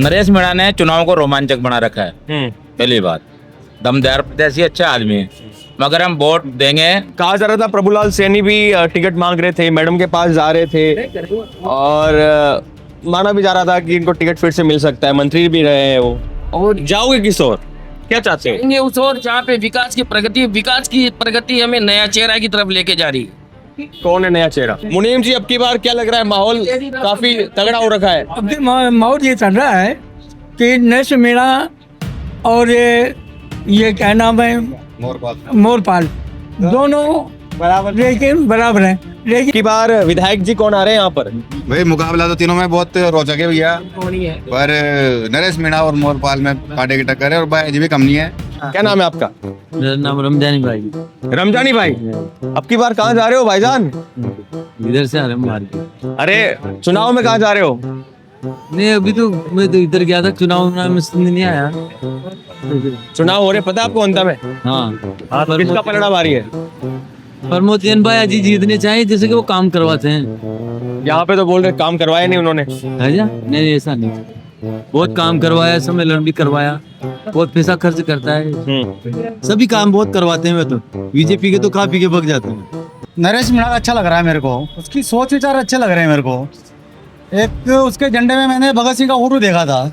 नरेश मीणा ने चुनाव को रोमांचक बना रखा है। पहली बात, दमदार प्रत्याशी, अच्छा आदमी है, मगर हम वोट देंगे। कहा जा रहा था प्रभुलाल सैनी भी टिकट मांग रहे थे, मैडम के पास जा रहे थे और माना भी जा रहा था कि इनको टिकट फिर से मिल सकता है, मंत्री भी रहे हैं वो। और जाओगे किस ओर, क्या चाहते हो? जाएंगे उस ओर जहाँ पे विकास की प्रगति हमें नया चेहरा की तरफ लेके जा रही है। कौन है नया चेहरा? मुनीम जी, अब की बार क्या लग रहा है, माहौल काफी तगड़ा हो रखा है? अब माहौल ये चल रहा है कि नरेश मीणा और ये क्या नाम है, मोरपाल, दोनों बराबर, लेकिन बराबर हैं। लेकिन की बार विधायक जी कौन आ रहे हैं यहाँ पर? भाई मुकाबला तो तीनों में बहुत रोचक है भैया, पर नरेश मीणा और मोरपाल में कांटे की टक्कर है और भाई भी कम नहीं है। क्या नाम है आपका? मेरा नाम रमजानी भाई। रमजानी भाई, अब की बार कहाँ जा रहे हो भाईजान? इधर से आ रहे हैं मार के। अरे चुनाव में कहाँ जा रहे हो? नहीं, अभी तो मैं तो इधर गया था, चुनाव में नहीं आया। चुनाव हो रहे, पता है आपको अंत में? हाँ, किसका पलड़ा भारी है? प्रमोद जैन भाई अजी जीतने चाहिए, जैसे कि वो काम करवाते हैं। यहाँ पे तो बोल रहे काम करवाया नहीं उन्होंने। है जा? नहीं, ऐसा नहीं, बहुत काम करवाया, सम्मेलन भी करवाया, बहुत पैसा खर्च करता है, सभी काम बहुत करवाते हैं। मैं तो बीजेपी के तो खा पी के भग जाते हैं। नरेश मीणा अच्छा लग रहा है मेरे को, उसकी सोच विचार अच्छे लग रहे हैं मेरे को। एक उसके झंडे में मैंने भगत सिंह का फोटो देखा था,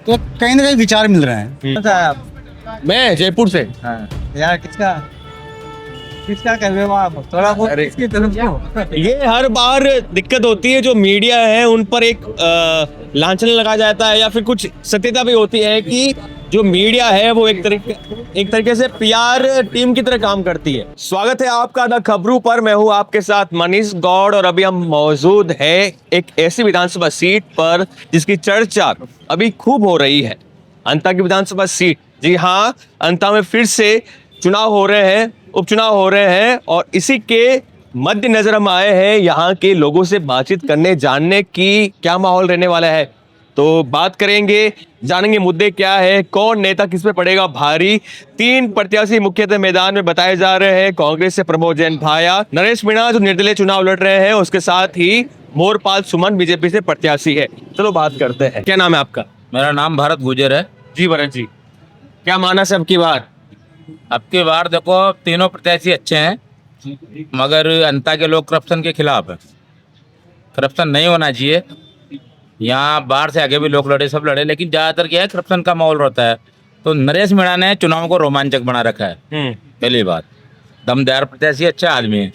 तो कहीं ना कहीं विचार मिल रहे हैं। मैं जयपुर से। यार किसका कर रहे हो आप? थोड़ा बहुत अरे, इसकी तरफ जाओ। ये हर बार दिक्कत होती है, जो मीडिया है उन पर एक लांछन लगाया जाता है या फिर कुछ सत्यता भी होती है कि जो मीडिया है वो एक तरीके से पीआर टीम की तरह काम करती है। स्वागत है आपका द खबरों पर, मैं हूं आपके साथ मनीष गौड़ और अभी हम मौजूद है एक ऐसी विधानसभा सीट पर जिसकी चर्चा अभी खूब हो रही है, अंता की विधानसभा सीट। जी हाँ, अंता में फिर से चुनाव हो रहे हैं, उपचुनाव हो रहे हैं और इसी के मद्देनजर हम आए हैं यहाँ के लोगों से बातचीत करने, जानने की क्या माहौल रहने वाला है। तो बात करेंगे, जानेंगे मुद्दे क्या है, कौन नेता किस पे पड़ेगा भारी। 3 प्रत्याशी मुख्यतः मैदान में बताए जा रहे हैं। कांग्रेस से प्रमोद जैन भाया, नरेश मीणा जो निर्दलीय चुनाव लड़ रहे हैं, उसके साथ ही मोरपाल सुमन बीजेपी से प्रत्याशी है। चलो बात करते हैं। क्या नाम है आपका? मेरा नाम भारत गुजर है। जी भरत जी, क्या माना से अब की बार? अब की बार देखो, तीनों प्रत्याशी अच्छे हैं, मगर अंता के लोग करप्शन के खिलाफ है। करप्शन नहीं होना चाहिए। यहाँ बाहर से आगे भी लोग लड़े, सब लड़े, लेकिन ज़्यादातर क्या है, करप्शन का माहौल रहता है। तो नरेश मीणा ने चुनाव को रोमांचक बना रखा है। पहली बात, दमदार प्रत्याशी, अच्छा आदमी है,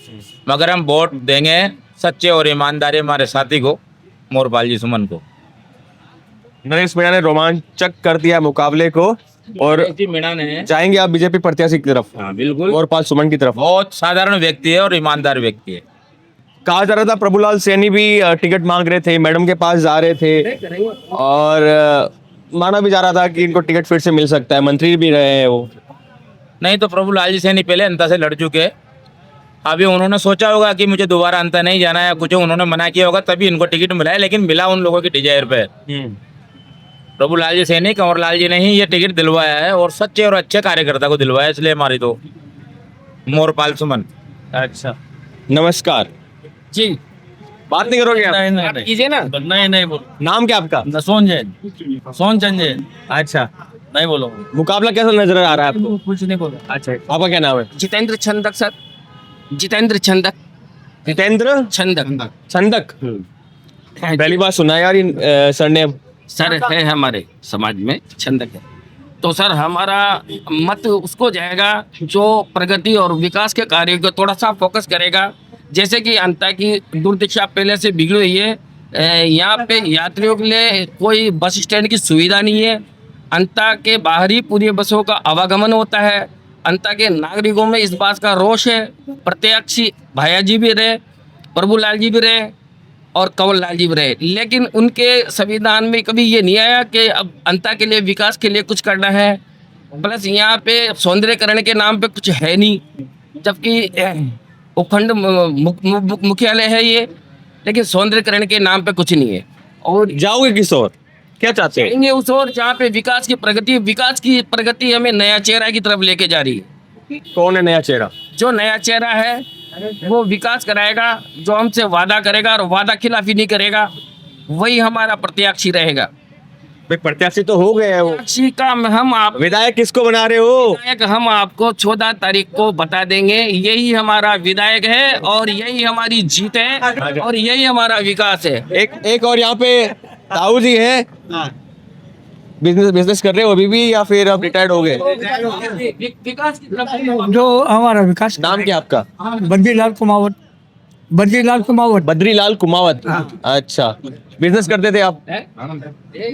मगर हम वोट देंगे सच्चे और ईमानदारी हमारे साथी को, मोरपाल जी सुमन को। नरेश मीणा ने रोमांचक कर दिया मुकाबले को और मीणा ने जाएंगे आप बीजेपी प्रत्याशी की तरफ? हाँ बिल्कुल, मोरपाल सुमन की तरफ। बहुत साधारण व्यक्ति है और ईमानदार व्यक्ति है। कहा जा रहा था प्रभुलाल सैनी भी टिकट मांग रहे थे, मैडम के पास जा रहे थे और माना भी जा रहा था कि इनको टिकट फिर से मिल सकता है, मंत्री भी रहे हैं वो। नहीं तो प्रभुलाल जी सैनी पहले अंता से लड़ चुके। अभी उन्होंने सोचा होगा कि मुझे दोबारा अंता नहीं जाना है, कुछ उन्होंने मना किया होगा, तभी इनको टिकट मिला है, लेकिन मिला उन लोगों की डिजायर पे। प्रभुलाल जी सैनी, कंवरलाल जी ने ही ये टिकट दिलवाया है और सच्चे और अच्छे कार्यकर्ता को दिलवाया, इसलिए हमारी तो मोरपाल सुमन। अच्छा, नमस्कार जी, बात नहीं करोगे आप? नहीं कीजिए ना। नहीं बोलो। नाम क्या आपका? सोन चंद जैन। अच्छा, नहीं बोलो, मुकाबला कैसा नजर आ रहा है आपको? कुछ नहीं बोलो। अच्छा, आपका क्या नाम है? जितेंद्र छंदक सर, जितेंद्र छंदक। जितेंद्र छंदक छंदक। पहली बार सुना यार ये सरनेम। सर है हमारे समाज में, छंदक है। तो सर हमारा मत उसको जाएगा जो प्रगति और विकास के कार्यों को थोड़ा सा फोकस करेगा। जैसे कि अंता की दुर्दशा पहले से बिगड़ी हुई है। यहाँ पे यात्रियों के लिए कोई बस स्टैंड की सुविधा नहीं है। अंता के बाहर ही पूरी बसों का आवागमन होता है। अंता के नागरिकों में इस बात का रोष है। प्रत्याशी भाया जी भी रहे, प्रभुलाल जी भी रहे और कंवरलाल जी भी रहे, लेकिन उनके संविधान में कभी ये नहीं आया कि अब अंता के लिए, विकास के लिए कुछ करना है। प्लस यहाँ पे सौंदर्यकरण के नाम पे कुछ है नहीं, जबकि उपखंड मुख्यालय है ये, लेकिन सौंदर्यकरण के नाम पे कुछ नहीं है। और जाओगे किस ओर, क्या चाहते हैं? जाएंगे उस ओर जहाँ पे विकास की प्रगति हमें नया चेहरा की तरफ लेके जा रही है। कौन है नया चेहरा? जो नया चेहरा है वो विकास कराएगा, जो हमसे वादा करेगा और वादा खिलाफी नहीं करेगा, वही हमारा प्रत्याशी रहेगा। भाई प्रत्याशी तो हो गए हैं वो, प्रत्याशी का हम आप विधायक किसको बना रहे हो? विधायक हम आपको 14 तारीख को बता देंगे। यही हमारा विधायक है और यही हमारी जीत है और यही हमारा विकास है। एक और यहाँ पे ताऊ जी है, बिजनेस कर रहे हो अभी भी या फिर अब रिटायर्ड हो गए? विकास की तरफ जो हमारा विकास नाम क्या आपका? बद्रीलाल कुमावत, बद्रीलाल कुमावत। बद्रीलाल कुमावत। अच्छा, बिजनेस करते थे आप?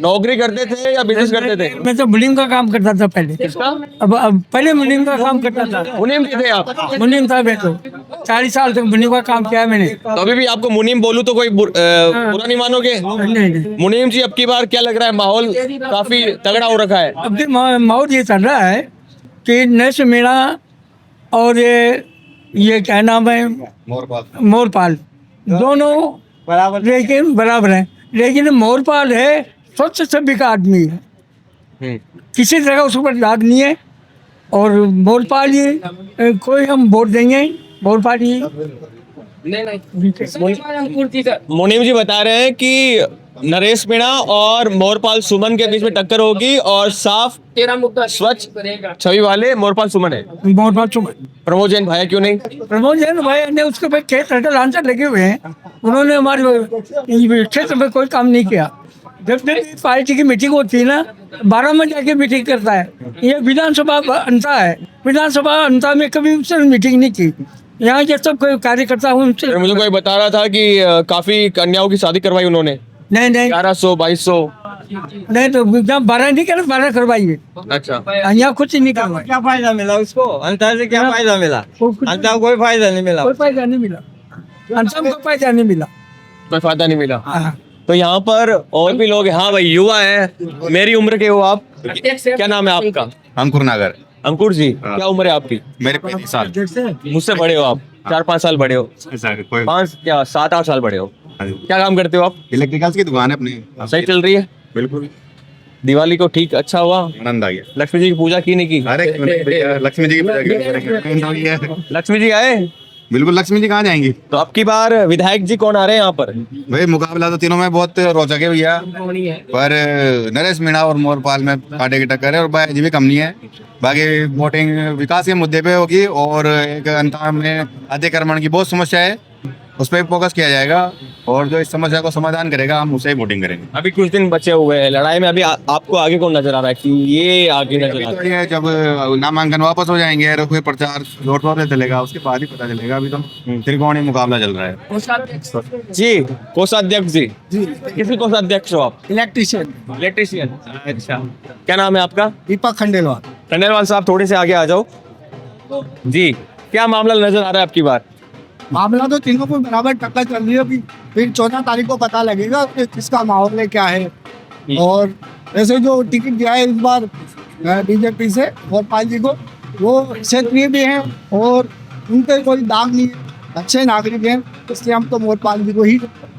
नौकरी करते थे या बिजनेस करते थे? मैं तो मुनीम का काम करता था पहले। अब पहले मुनीम का काम करता था। मुनीम के थे आप? मुनीम था मैं तो 40 साल तक मुनीम का काम किया है मैंने। तो अभी भी आपको मुनीम बोलूं तो कोई बुरा नहीं मानोगे? नहीं, मुनीम जी, अब की बार क्या लग रहा है, माहौल काफी तगड़ा हो रखा है? अब भी माहौल ये चल रहा है कि नरेश मीणा और ये क्या नाम है, मोरपाल, दोनों लेकिन बराबर है। लेकिन मोरपाल है स्वच्छ सभ्य का आदमी है, किसी तरह का उस पर दाग नहीं है। और मोरपाल ही कोई हम वोट देंगे, मोरपाल ही। मुनीम जी बता रहे हैं कि नरेश मीणा और मोरपाल सुमन के बीच में टक्कर होगी और साफ तेरा मुद्दा स्वच्छ छवि वाले मोरपाल सुमन है। मोरपाल चुमन, प्रमोद जैन भाई क्यों नहीं? प्रमोद जैन भाई ने उसके पे क्षेत्र आंसर लगे हुए हैं, उन्होंने हमारे क्षेत्र में कोई काम नहीं किया। जब भी पार्टी की मीटिंग होती है ना, 12 में जाके मीटिंग करता है। ये विधानसभा अंता है, विधानसभा अंता में कभी उसने मीटिंग नहीं की। यहाँ के सब कोई कार्यकर्ता हूँ उनसे। मुझे कोई बता रहा था कि काफी कन्याओं की शादी करवाई उन्होंने, नहीं 1100 2200। नहीं, तो जहाँ 12 नहीं करे 12 करवाइए। अच्छा, यहाँ कुछ नहीं करवाए। क्या फायदा मिला उसको? अंतर से क्या फायदा मिला? कुछ अंतर कोई फायदा नहीं मिला। कोई फायदा नहीं मिला, अंतर को फायदा नहीं मिला। कोई फायदा नहीं मिला। हाँ। तो यहाँ पर और भी लोग हैं। हाँ भाई, युवा है, मेरी उम्र के हो आप। क्या नाम है आपका? अंकुर नागर। अंकुर जी, क्या उम्र है आपकी? मेरे 35 साल। मुझसे बड़े हो आप, 4-5 साल बड़े हो। ऐसा कोई 5 क्या 7-8 साल बड़े हो। क्या काम करते हो आप? इलेक्ट्रिकल्स की दुकान है अपनी। सही चल रही है? बिल्कुल, दिवाली को ठीक अच्छा हुआ? आनंद आ गया। लक्ष्मी जी की पूजा की नहीं की? अरे क्यों नहीं भैया, लक्ष्मी जी की पूजा करेंगे। लक्ष्मी जी आए? बिल्कुल, लक्ष्मी जी कहाँ जाएंगी? तो अब की बार विधायक जी कौन आ रहे हैं यहाँ पर? भाई मुकाबला तो तीनों में बहुत रोचक है भैया, पर नरेश मीणा और मोरपाल में कांटे की टक्कर है और बाय जी भी कम नहीं है। बाकी वोटिंग विकास के मुद्दे पे होगी और एक अंतर में अतिक्रमण की बहुत समस्या है, उस पर फोकस किया जाएगा और जो इस समस्या को समाधान करेगा हम उसे ही वोटिंग करेंगे। अभी कुछ दिन बचे हुए हैं लड़ाई में, अभी आपको आगे कौन नजर आ रहा है कि ये आगे नजर आ रहा है? तो ये जब नामांकन वापस हो जाएंगे और फिर प्रचार जोर शोर से चलेगा, उसके बाद ही पता चलेगा। अभी तो त्रिकोणीय मुकाबला चल रहा है। जी, कोषाध्यक्ष जी, किसी कोषाध्यक्ष हो आप? Electrician electrician. अच्छा, क्या नाम है आपका? दीपक खंडेलवाल। खंडेलवाल साहब, थोड़े से आगे आ जाओ जी। क्या मामला नजर आ रहा है आपकी बार? मामला तो तीनों को बराबर टक्कर चल रही है। फिर 14 तारीख को पता लगेगा कि किसका माहौल है, क्या है। और वैसे जो टिकट दिया है इस बार बीजेपी से मोरपाल जी को, वो क्षेत्रीय भी हैं और उनके कोई दाग नहीं है, अच्छे नागरिक हैं, इसलिए हम तो मोरपाल जी को ही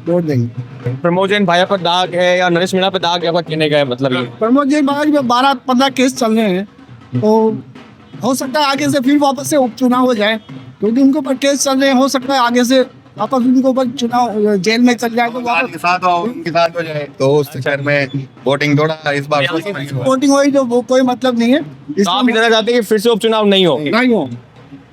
वोट देंगे। प्रमोद जैन भाई पर दाग है या नरेश मीणा पर दाग है, कहने का मतलब ये? प्रमोद जी बाग में 12-15 केस चल रहे हैं, तो हो सकता है आगे से फिर वापस से उपचुनाव हो जाए, क्योंकि उनके ऊपर केस चल रहे हैं। हो सकता है आगे से वापस उनके ऊपर चुनाव जेल में चल जाए तो वापस उनके साथ हो जाए, तो उस चक्कर में वोटिंग थोड़ा इस बार वोटिंग हुई तो वो कोई मतलब नहीं है। तो आप इतना चाहते हैं कि फिर से उपचुनाव नहीं हो? नहीं हो,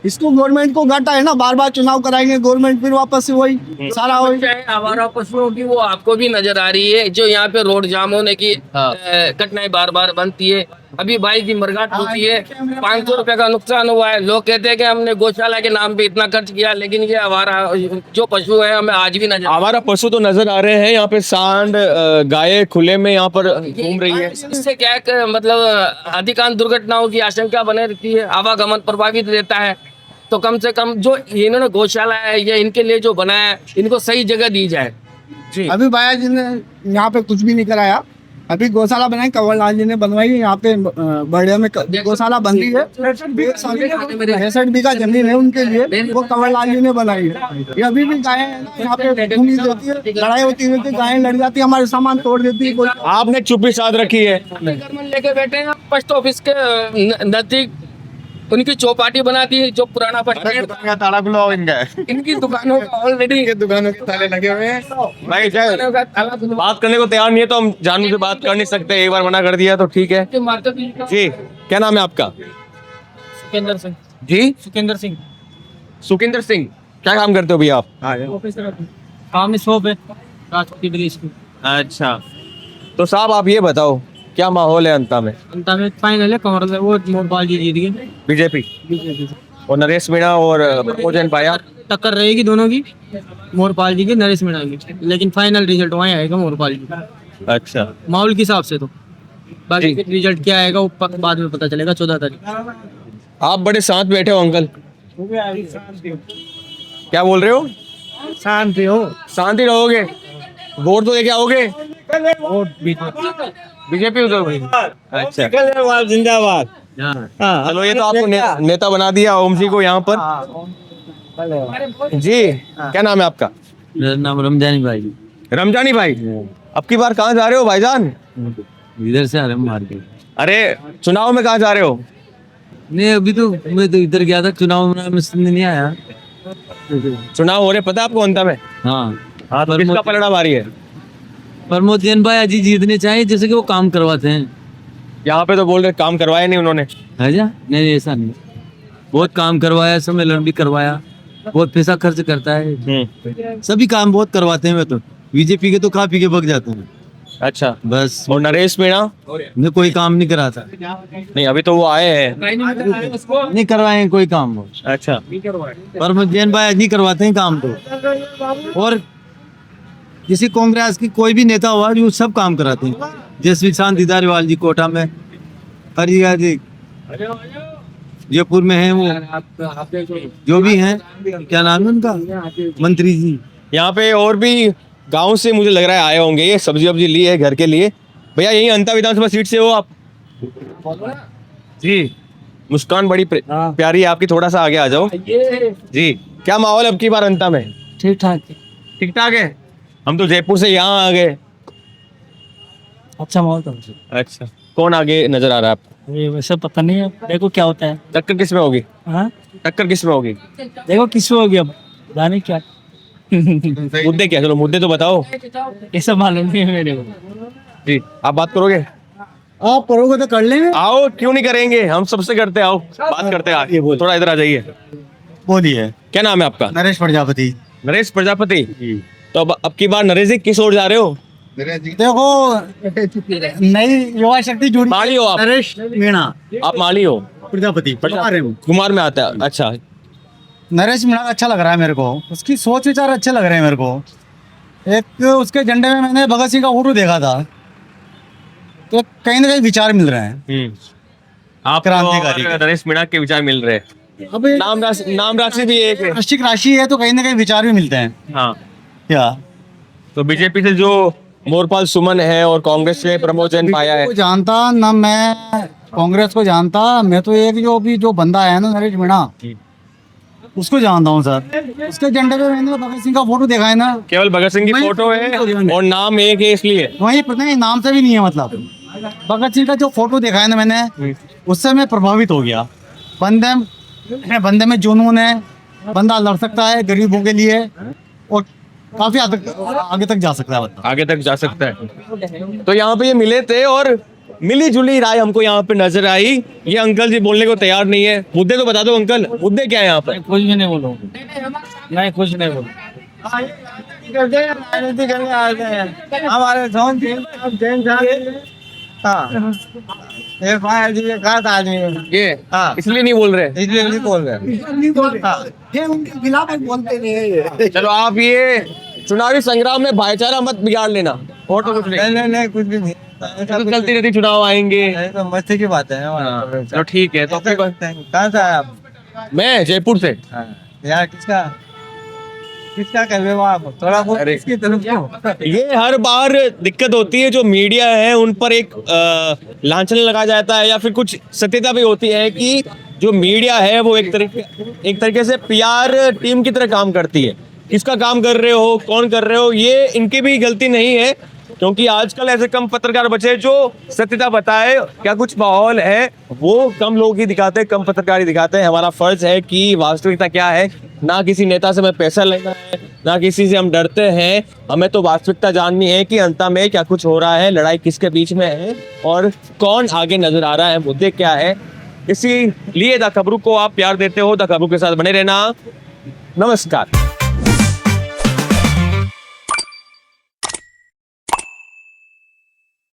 इसको गवर्नमेंट को घाटा है ना, बार बार चुनाव कराएंगे गवर्नमेंट, फिर वापस से वही सारा वही। चाहे आवारा पशुओं की वो आपको भी नजर आ रही है, जो यहाँ पे रोड जाम होने की घटनाएं बार बार बनती है। अभी भाई की मरघाट होती है, 500 रुपए का नुकसान हुआ है। लोग कहते हैं कि हमने गौशाला के नाम पे इतना खर्च किया, लेकिन ये आवारा जो पशु है हमें आज भी नजर हमारा पशु तो नजर आ रहे हैं। यहाँ पे सांड गाय खुले में यहाँ पर घूम रही है। इससे क्या है कि मतलब अधिकांश दुर्घटनाओं की आशंका बने रहती है, आवागमन प्रभावित रहता है। तो कम से कम जो इन्होंने गौशाला है या इनके लिए जो बनाया है, इनको सही जगह दी जाए। अभी भैया जी ने यहाँ पे कुछ भी नहीं कराया, अभी गौशाला बनाई कंवरलाल जी ने बनवाई है। यहाँ पे बड़े में गौशाला बन रही है, 63 बीघा जमीन है उनके लिए, वो कंवरलाल जी ने बनाई है। ये अभी भी गायें हैं ना यहाँ पे घूमी देती है, लड़ाई होती है, गायें लड़ जाती है, हमारे सामान तोड़ देती है। कोई आपने चुप्पी साध रखी है। लेके बैठे हैं पोस्ट ऑफिस के नजदीक, उनकी चौपाटी बना दी जो पुराना पट्टी का ताला खुला हो इनका इनकी दुकानों का ऑलरेडी दुकानों के ताले लगे हुए हैं भाई चाहे दुकानों का ताला खुलवा बात करने को तैयार नहीं है तो हम जानू से बात कर नहीं सकते, एक बार मना कर दिया तो ठीक है। के मार्केट जी क्या नाम है आपका? सुखेंद्र सिंह जी सुखेंद्र सिंह सुखिंदर सिंह, क्या काम करते हो भैया आप? काम शॉप है राष्ट्रपति ब्रिज की। अच्छा, तो साहब आप ये बताओ क्या माहौल है अंता में? अंत में फाइनल है कमर वो मोरपाल जी जीत गए बीजेपी और नरेश मीणा और प्रमोद जैन पाया। टक्कर रहेगी दोनों की, मोरपाल जी की नरेश मीणा की, लेकिन फाइनल रिजल्ट वहीं आएगा मोरपाल जी का। अच्छा, माहौल के हिसाब से तो बाकी रिजल्ट क्या आएगा वो बाद में पता चलेगा 14 तारीख। आप बड़े साथ बैठे हो अंकल, क्या बोल रहे हो? शांति हो। शांति रहोगे, वोट तो लेके आओगे? बीजेपी अच्छा, जिंदाबाद। चलो ये तो आपको नेता बना दिया ओम जी को यहाँ पर। जी क्या नाम है आपका? मेरा नाम रमजानी भाई जी। रमजानी भाई, अब की बार कहाँ जा रहे हो भाईजान? इधर से आ रहे हैं मार्केट। अरे चुनाव में कहाँ जा रहे हो? नहीं अभी तो मैं तो इधर गया था, चुनाव में नहीं आया। चुनाव हो रहे पता है आपको अंता में? हाँ तो किसका पलड़ा भारी है? प्रमोद जैन भाई अजी जीतने चाहिए, जैसे कि वो काम करवाते हैं। यहाँ पे तो बोल रहे काम करवाया नहीं उन्होंने। है जा? नहीं ऐसा नहीं, बहुत काम करवाया, सम्मेलन भी करवाया, बहुत पैसा खर्च करता है, सभी काम बहुत करवाते हैं। मैं तो बीजेपी के तो खा पी के भग जाते हैं अच्छा, बस। और नरेश मीणा ने कोई काम नहीं कराता, नहीं अभी तो वो आए हैं। नहीं करवाए कोई काम वो। अच्छा, प्रमोद जैन भाई नहीं करवाते हैं काम तो। और किसी कांग्रेस की कोई भी नेता हुआ जो सब काम कराते हैं, जैसे शांति धारीवाल जी कोटा में, हरिया जी जयपुर में है, वो जो भी हैं, क्या नाम है उनका, मंत्री जी। यहाँ पे और भी गांव से मुझे लग रहा है आए होंगे, ये सब्जी वब्जी ली है घर के लिए। भैया यही अंता विधानसभा सीट से हो आप? जी, मुस्कान बड़ी प्यारी है आपकी, थोड़ा सा आगे आ जाओ जी। क्या माहौल है अब की बार अंता में? ठीक ठाक। ठीक ठाक है, हम तो जयपुर से यहाँ आ गए। अच्छा माहौल तो। अच्छा, कौन आगे नजर आ रहा है आपको? ये वैसे पता नहीं है, देखो क्या होता है। टक्कर किस में होगी? हाँ टक्कर किस में होगी? देखो किस होगी अब, जाने क्या। मुद्दे क्या, चलो मुद्दे तो बताओ। ये सब मालूम नहीं है मेरे को। जी आप बात करोगे? आप करोगे तो कर लेंगे। आओ, क्यों नहीं करेंगे, हम सबसे करते हैं, आओ बात करते हैं आगे। थोड़ा इधर आ जाइए। बोलिए। क्या नाम है आपका? नरेश प्रजापति। नरेश प्रजापति, तो अब की बार नरेश जी किस ओर जा रहे हो? देखो नई युवा शक्ति जुड़ी। माली हो आप? नरेश मीणा आप माली हो? प्रजापति कुमार में आता है। अच्छा, नरेश मीणा अच्छा लग रहा है मेरे को, उसकी सोच विचार अच्छे लग रहे हैं मेरे को। एक उसके झंडे में मैंने भगत सिंह का फोटो देखा था, तो कहीं ना कहीं विचार मिल रहे हैं। आप क्रांतिकारी और नरेश मीणा के विचार मिल रहे हैं। अब नाम राशि भी एक है, वृश्चिक राशि है, तो कहीं ना कहीं विचार भी मिलते हैं। हाँ। क्या तो बीजेपी से जो मोरपाल सुमन है और कांग्रेस से प्रमोद जैन पाया है। को जानता ना, मैं कांग्रेस को जानता, मैं तो एक जो बंदा है ना नरेश मीणा, उसको जानता हूँ सर। उसके झंडे पे मैंने भगत सिंह का फोटो देखा है ना। केवल भगत सिंह की फोटो है और नाम एक है इसलिए? वही पता नहीं, नाम से भी नहीं है, मतलब भगत सिंह का जो फोटो देखा है ना मैंने, उससे मैं प्रभावित हो गया। बंदे में जुनून है, बंदा लड़ सकता है गरीबों के लिए और काफी आगे तक जा सकता है, आगे तक जा सकता है। तो यहाँ पे ये मिले थे और मिली जुली राय हमको यहाँ पे नजर आई। ये अंकल जी बोलने को तैयार नहीं है। मुद्दे तो बता दो अंकल, मुद्दे क्या है यहाँ पे? कुछ भी नहीं बोलो, नहीं कुछ नहीं बोलो। हमारे ये इसलिए नहीं बोल रहे, इसलिए नहीं बोल रहे, उनके खिलाफ बोलते नहीं। चलो आप ये चुनावी संग्राम में भाईचारा मत बिगाड़ लेना, और तो कुछ नहीं। कुछ भी नहीं, चलती रहती चुनाव आएंगे। तो मस्ती की बात है। चलो ठीक है। तो कहाँ से आए आप? मैं जयपुर से। यार किसका कर रहे हो आप? थोड़ा बहुत इसकी तरफ क्यों? ये हर बार दिक्कत होती है, जो मीडिया है उन पर एक लांछन लगाया जाता है या फिर कुछ सत्यता भी होती है कि जो मीडिया है वो एक तरीके से पीआर टीम की तरह काम करती है। किसका काम कर रहे हो, कौन कर रहे हो, ये इनकी भी गलती नहीं है। क्योंकि आजकल ऐसे कम पत्रकार बचे जो सत्यता बताए क्या कुछ माहौल है, वो कम लोग ही दिखाते हैं, कम पत्रकार ही दिखाते हैं। हमारा फर्ज है कि वास्तविकता क्या है, ना किसी नेता से हमें पैसा लेना है, ना किसी से हम डरते हैं, हमें तो वास्तविकता जाननी है कि अंत में क्या कुछ हो रहा है, लड़ाई किसके बीच में है और कौन आगे नजर आ रहा है, मुद्दे क्या है। इसीलिए द खबरों को आप प्यार देते हो, द खबरों के साथ बने रहना। नमस्कार।